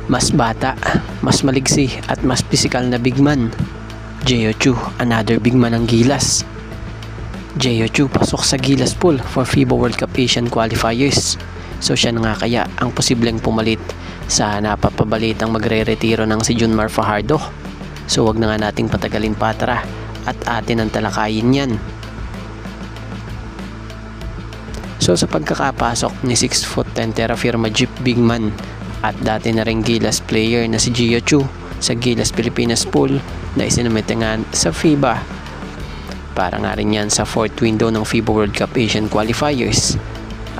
Mas bata, mas maliksi at mas pisikal na big man. Jeyo Chu, another big man ng Gilas. Jeyo Chu pasok sa Gilas pool for FIBA World Cup Asian Qualifiers. So siya na nga kaya ang posibleng pumalit sa napapabalitang magre-retiro ng si Junmar Fajardo. So wag na nga nating patagalin pa, tara at atin ang talakayin yan. So sa pagkakapasok ni 6'10" terra firma Jeep big man at dati na ring Gilas player na si Jeyo Chu sa Gilas Pilipinas pool na isinumite nga sa FIBA para nga rin yan sa 4th window ng FIBA World Cup Asian Qualifiers,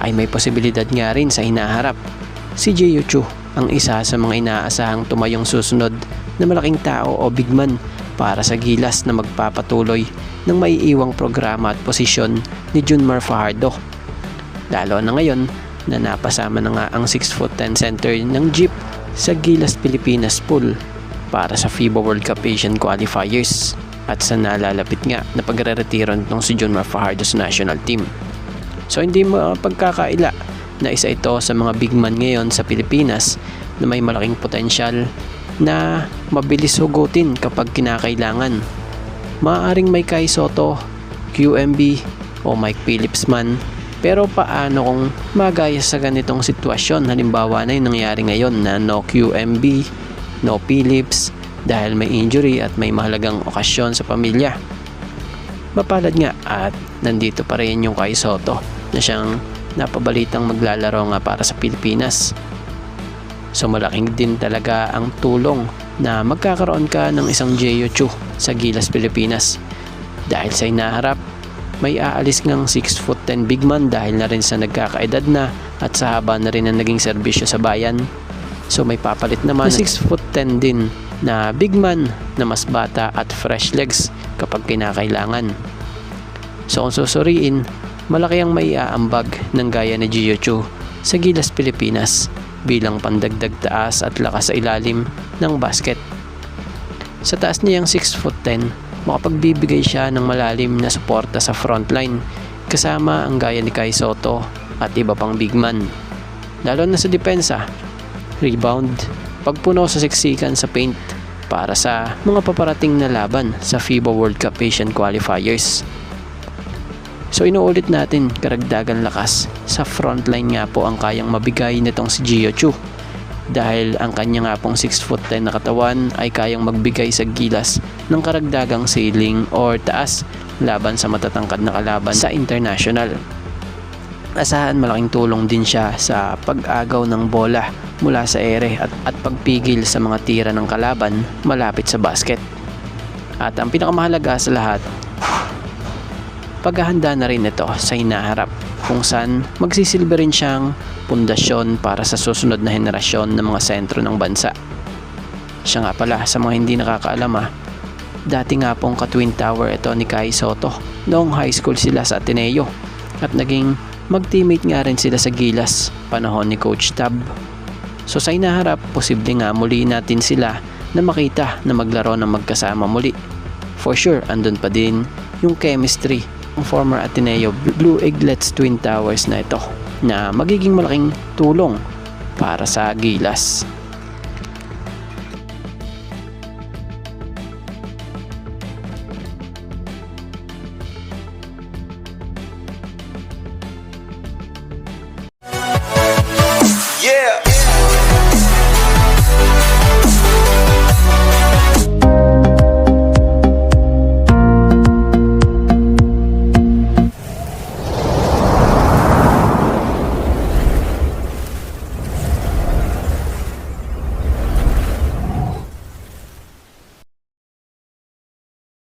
ay may posibilidad nga rin sa hinaharap. Si Jeyo Chu ang isa sa mga inaasahang tumayong susunod na malaking tao o big man para sa Gilas na magpapatuloy ng maiiwang programa at posisyon ni Junmar Fajardo. Lalo na ngayon na napasama na nga ang 6'10" center ng Jeep sa Gilas Pilipinas pool para sa FIBA World Cup Asian Qualifiers at sa nalalapit nga na pagre-retiro nitong si Junmar Fajardo sa national team. So hindi mapagkakaila na isa ito sa mga big man ngayon sa Pilipinas na may malaking potensyal na mabilis hugutin kapag kinakailangan. Maaaring may Kai Sotto, QMB o Mike Phillips man, pero paano kung magaya sa ganitong sitwasyon? Halimbawa na yung nangyari ngayon na no QMB, no Phillips dahil may injury at may mahalagang okasyon sa pamilya. Mapalad nga at nandito pa rin yung Kai Sotto na siyang napabalitang maglalaro nga para sa Pilipinas. So malaking din talaga ang tulong na magkakaroon ka ng isang Jeyo Chu sa Gilas Pilipinas dahil sa inaharap may aalis ngang 6'10" big man dahil na rin sa nagkakaedad na at sa haba na rin ang naging serbisyo sa bayan. So may papalit naman na 6'10" din na big man na mas bata at fresh legs kapag kinakailangan. So kung susuriin, malaki ang may aambag ng gaya ni Jeyo Chu sa Gilas Pilipinas bilang pandagdag taas at lakas sa ilalim ng basket. Sa taas niyang 6'10", makapagbibigay siya ng malalim na suporta sa frontline kasama ang gaya ni Kai Sotto at iba pang big man. Lalo na sa depensa, rebound, pagpuno sa siksikan sa paint para sa mga paparating na laban sa FIBA World Cup Asian Qualifiers. So inuulit natin, karagdagan lakas sa frontline nga po ang kayang mabigay nitong si Jeyo Chu dahil ang kanya nga pong 6'10" na katawan ay kayang magbigay sa Gilas ng karagdagang ceiling or taas laban sa matatangkad na kalaban sa international. Asahan malaking tulong din siya sa pag-agaw ng bola mula sa ere at pagpigil sa mga tira ng kalaban malapit sa basket. At ang pinakamahalaga sa lahat, paghahanda na rin ito sa hinaharap kung saan magsisilbi rin siyang pundasyon para sa susunod na henerasyon ng mga sentro ng bansa. Siya nga pala, sa mga hindi nakakaalam dati nga pong ka-twin tower ito ni Kai Sotto noong high school sila sa Ateneo at naging mag-teammate nga rin sila sa Gilas panahon ni Coach Tab. So sa hinaharap, posible nga muli natin sila na makita na maglaro ng magkasama muli. For sure, andun pa din yung chemistry ng former Ateneo Blue Eaglets Twin Towers na ito na magiging malaking tulong para sa Gilas.